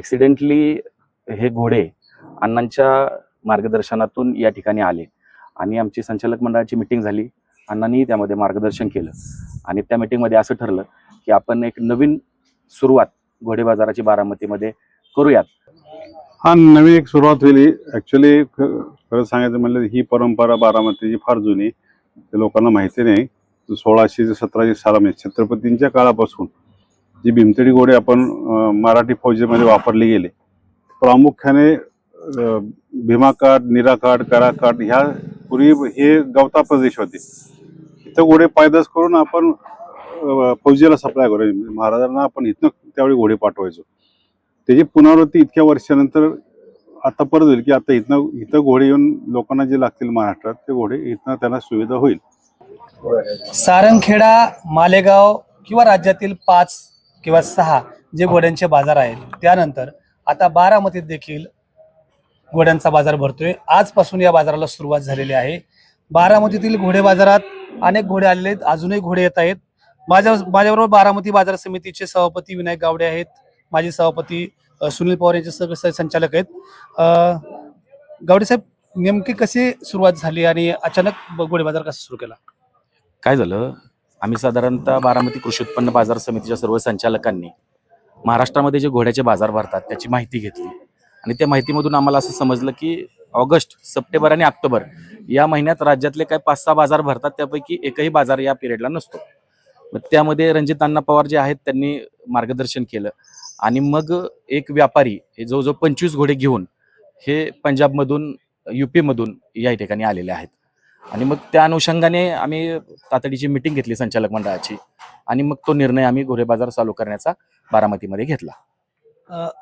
Accidentally हे घोडे अण्णांच्या मार्गदर्शनातून या ठिकाणी आले आणि आमची संचालक मंडळाची मीटिंग झाली. अण्णांनी त्यामध्ये मार्गदर्शन केलं आणि त्या मीटिंगमध्ये असं ठरलं की आपण एक नवीन सुरुवात घोडे बाजाराची बारामतीमध्ये करूयात. हा नवीन एक सुरुवात होईल. ॲक्च्युली खरं सांगायचं म्हणलं ही परंपरा बारामतीची फार जुनी, ते लोकांना माहिती नाही. 1600 ते 1700 सालामध्ये छत्रपतींच्या काळापासून जी भीमथडी घोडे आपण मराठी फौजेमध्ये वापरले गेले, प्रामुख्याने भीमाकाठ, निराकाठ, कराकाठ ह्या पूर्वी हे गवता प्रदेश होते. इथं घोडे पायदास करून आपण फौजेला सप्लाय करायचो. महाराजांना आपण इथनं त्यावेळी घोडे पाठवायचो. त्याची पुनरावृत्ती इतक्या वर्षानंतर आता परत होईल की आता इथं घोडे येऊन लोकांना जे लागतील महाराष्ट्रात ते घोडे इथनं त्यांना सुविधा होईल. सारंगखेडा, मालेगाव किंवा राज्यातील 5 किंवा 6 जे घोड्यांचे बाजार आहेत, त्यानंतर आता बारामतीत देखील घोड्यांचा बाजार भरतोय. आजपासून या बाजाराला सुरुवात झालेली आहे. बारामतीतील घोडे बाजारात अनेक घोडे आलेले आहेत, अजूनही घोडे येत आहेत. माझ्याबरोबर बारामती बाजार समितीचे सभापती विनायक गावडे आहेत, माजी सभापती सुनील पवार यांचे सगळे संचालक आहेत. गावडे साहेब, नेमकी कशी सुरुवात झाली आणि अचानक घोडे बाजार कसा सुरू केला? काय झालं, आम्ही साधारणतः बारामती कृषी उत्पन्न बाजार समितीच्या सर्व संचालकांनी महाराष्ट्रामध्ये जे घोड्याचे बाजार भरतात त्याची माहिती घेतली आणि त्या माहितीमधून आम्हाला असं समजलं की ऑगस्ट, सप्टेंबर आणि ऑक्टोबर या महिन्यात राज्यातले काही 5-6 बाजार भरतात, त्यापैकी एकही बाजार या पिरियडला नसतो. त्यामध्ये रणजित अण्णा पवार जे आहेत त्यांनी मार्गदर्शन केलं आणि मग एक व्यापारी हे जवळजवळ 25 घोडे घेऊन हे पंजाबमधून, UP-मधून या ठिकाणी आलेले आहेत आणि मग त्या अनुषंगाने आम्ही तातडीची मीटिंग घेतली संचालक मंडळाची आणि मग तो निर्णय आम्ही घोडे बाजार चालू करण्याचा बारामतीमध्ये घेतला.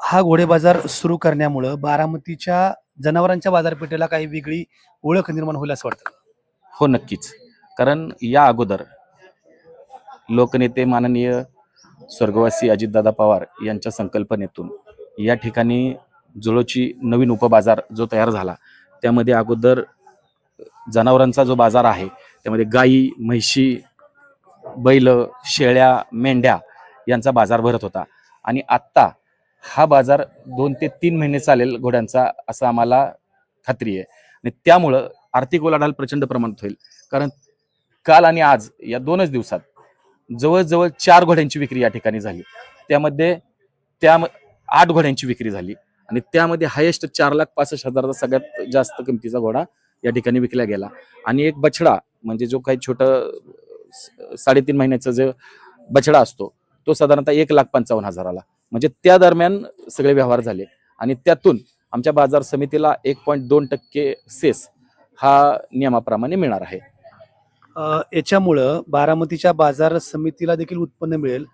हा घोडे बाजार सुरू करण्यामुळं बारामतीच्या जनावरांच्या बाजारपेठेला काही वेगळी ओळख निर्माण होईल असं वाटतं? हो, नक्कीच. कारण या अगोदर लोकनेते माननीय स्वर्गवासी अजितदादा पवार यांच्या संकल्पनेतून या ठिकाणी जुळोची नवीन उपबाजार जो तयार झाला, त्यामध्ये अगोदर जनावरांचा जो बाजार आहे त्यामध्ये गाई, म्हैशी, बैल, शेळ्या, मेंढ्या यांचा बाजार भरत होता आणि आत्ता हा बाजार 2 ते 3 महिने चालेल घोड्यांचा, असं आम्हाला खात्री आहे आणि त्यामुळं आर्थिक उलाढाल प्रचंड प्रमाणात होईल. कारण काल आणि आज या 2च दिवसात जवळजवळ 4 घोड्यांची विक्री या ठिकाणी झाली. त्यामध्ये 8 घोड्यांची विक्री झाली आणि त्यामध्ये हायेस्ट 4,65,000चा सगळ्यात जास्त किमतीचा घोडा या ठिकाणी विकला गेला आणि एक बछडा, म्हणजे जो काही छोटं 3.5 महिन्याचा जो बछडा असतो तो साधारणतः 1,55,000ला, म्हणजे त्या दरम्यान सगळे व्यवहार झाले आणि त्यातून आमच्या बाजार समितीला 1.2% सेस हा नियमाप्रमाणे मिळणार आहे. याच्यामुळं बारामतीच्या बाजार समितीला देखील उत्पन्न मिळेल,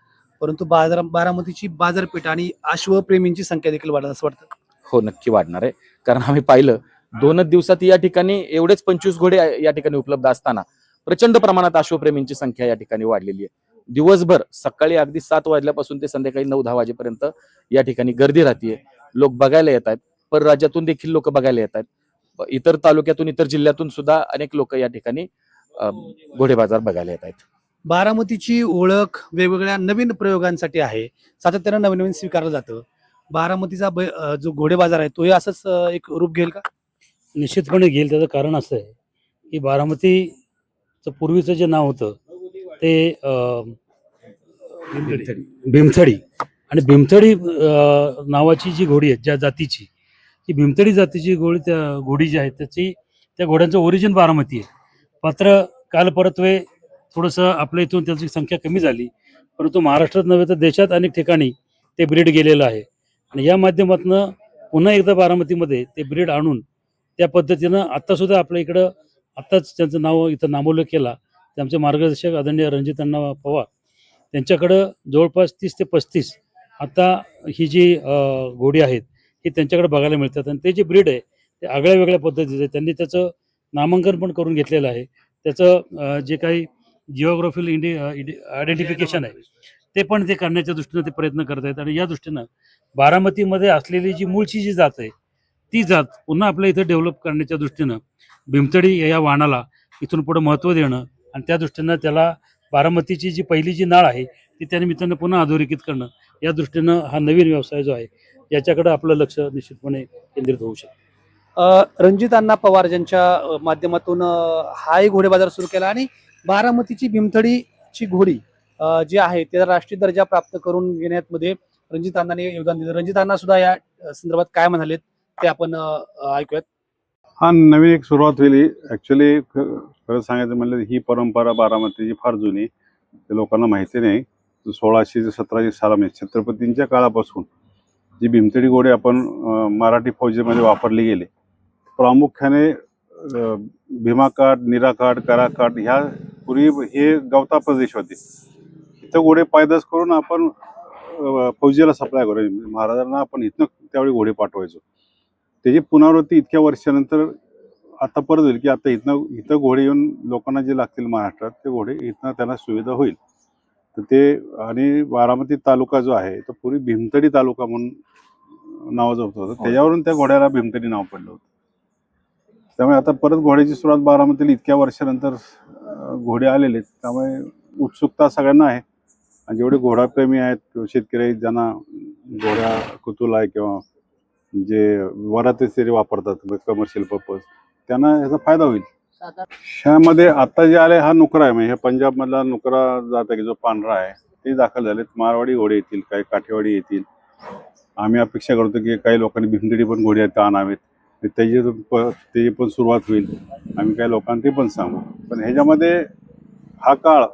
परंतु बारामतीची बाजारपेठ आणि अश्वप्रेमींची संख्या देखील वाढेल असं वाटतं? हो, नक्की वाढणार आहे. कारण आम्ही पाहिलं 2च दिवसात या ठिकाणी एवढेच 25 घोडे या ठिकाणी उपलब्ध असताना प्रचंड प्रमाणात अश्वप्रेमींची संख्या या ठिकाणी वाढलेली आहे. दिवसभर सकाळी अगदी 7 वाजल्यापासून ते संध्याकाळी 9-10 वाजेपर्यंत या ठिकाणी गर्दी राहते. लोक बघायला येत आहेत, परराज्यातून देखील लोक बघायला येत आहेत. इतर तालुक्यातून, इतर जिल्ह्यातून सुद्धा अनेक लोक या ठिकाणी घोडे बाजार बघायला येत आहेत. बारामतीची ओळख वेगवेगळ्या नवीन प्रयोगांसाठी आहे, सातत्यानं नवीन नवीन स्वीकारलं जातं. बारामतीचा जो घोडे बाजार आहे तोही असंच एक रूप घेईल का? निश्चितपणे घेईल. त्याचं कारण असं आहे की बारामतीचं पूर्वीचं जे नाव होतं ते भीमथडी आणि भीमथडी नावाची जी घोडी आहे ज्या जातीची, ती भीमथडी जातीची घोडी जी आहे त्या घोड्यांचं ओरिजिन बारामती आहे. मात्र काल परत्वे थोडंसं आपल्या इथून त्याची संख्या कमी झाली, परंतु महाराष्ट्रात नव्हे तर देशात अनेक ठिकाणी ते ब्रीड गेलेलं आहे आणि या माध्यमातून पुन्हा एकदा बारामतीमध्ये ते ब्रीड आणून त्या पद्धतीनं आत्तासुद्धा आपल्या इकडं आत्ताच त्यांचं नाव इथं नामोल्लेख केला. ते आमचे मार्गदर्शक आदरणीय रणजित अण्णा पवार त्यांच्याकडं जवळपास 30 ते 35 आता ही जी घोडी आहेत ही त्यांच्याकडे बघायला मिळतात आणि ते जे ब्रीड आहे ते आगळ्या वेगळ्या पद्धतीचं आहे. त्यांनी त्याचं नामांकन पण करून घेतलेलं आहे. त्याचं जे काही जिओग्राफिकल आयडेंटिफिकेशन आहे ते पण ते करण्याच्या दृष्टीनं ते प्रयत्न करत आहेत आणि या दृष्टीनं बारामतीमध्ये असलेली जी मूळची जी जात आहे ती जात पुन्हा आपल्या इथं डेव्हलप करण्याच्या दृष्टीनं भीमथडी या वाहनाला इथून पुढे महत्त्व देणं आणि त्या दृष्टीनं त्याला बारामतीची जी पहिली जी नाळ आहे ती त्या निमित्तानं पुन्हा अधोरेखित करणं, या दृष्टीनं हा नवीन व्यवसाय जो आहे याच्याकडे आपलं लक्ष निश्चितपणे केंद्रित होऊ शकतं. रणजित अण्णा पवार ज्यांच्या माध्यमातून हाही घोडे बाजार सुरू केला आणि बारामतीची भीमथडीची घोडी जी आहे त्याला राष्ट्रीय दर्जा प्राप्त करून घेण्यामध्ये रणजित अण्णांनी योगदान दिलं. रणजित अण्णा सुद्धा या संदर्भात काय म्हणालेत ते आपण ऐकूयात. हा नवीन एक सुरुवात होईल. ऍक्च्युली खरं सांगायचं म्हणलं ही परंपरा बारामतीची फार जुनी, ते लोकांना माहिती नाही. 1600 ते 1700 सालामध्ये छत्रपतींच्या काळापासून जी भीमथडी घोडे आपण मराठी फौजेमध्ये वापरली गेली, प्रामुख्याने भीमाकाठ, निराकाठ, कराकाठ ह्या पूर्वी हे गवता प्रदेश होते. इथं घोडे पायदास करून आपण फौजेला सप्लाय करायचो. महाराजांना आपण इथनं त्यावेळी घोडे पाठवायचो. त्याची पुनरावृत्ती इतक्या वर्षानंतर आता परत होईल की आता इथं घोडे येऊन लोकांना जे लागतील महाराष्ट्रात ते घोडे इथनं त्यांना सुविधा होईल. तर ते आणि बारामती तालुका जो आहे तो पूर्वी भीमथडी तालुका म्हणून नावाचं होतं. त्याच्यावरून त्या घोड्याला भीमथडी नाव पडलं होतं. त्यामुळे आता परत घोड्याची सुरुवात बारामतीला इतक्या वर्षानंतर घोडे आलेले, त्यामुळे उत्सुकता सगळ्यांना आहे. आणि जेवढे घोडाप्रेमी आहेत किंवा शेतकरी आहेत ज्यांना घोडा कुतूहल आहे किंवा जे वरातीसाठी वापरतात कमर्शियल पर्पज, त्यांना याचा फायदा होईल. ह्यामध्ये आता जे आले हा नुकरा आहे, म्हणजे पंजाबमधला नुकरा जात आहे की जो पांढरा आहे ते दाखल झालेत. मारवाडी घोडे येतील, काही काठेवाडी येतील. आम्ही अपेक्षा करतो की काही लोकांनी भीमथडी पण घोडे आहेत आणावेत, त्याची पण सुरुवात होईल. आम्ही काही लोकांना ते पण सांगू. पण ह्याच्यामध्ये हा काळ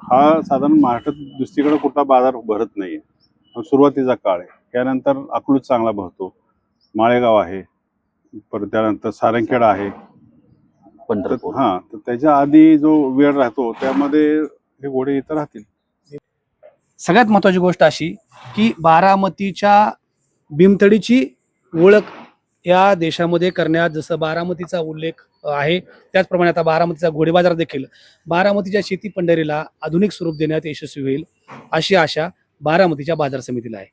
हा साधारण महाराष्ट्रात दुसरीकडे कुठला बाजार भरत नाही. सुरुवातीचा काळ आहे. त्यानंतर अकलूज चांगला भरतो, माळेगाव आहे, परत त्यानंतर सारंगखेडा आहे, पंढरपूर. तर त्याच्या आधी जो वेळ राहतो त्यामध्ये हे घोडे इथं राहतील. सगळ्यात महत्वाची गोष्ट अशी की बारामतीच्या भीमथडीची ओळख या देशामध्ये करण्यात जसं बारामतीचा उल्लेख आहे त्याचप्रमाणे आता बारामतीचा घोडे बाजार देखील बारामतीच्या शेती पंढरीला आधुनिक स्वरूप देण्यात यशस्वी होईल अशी आशा बारामतीच्या बाजार समितीला आहे.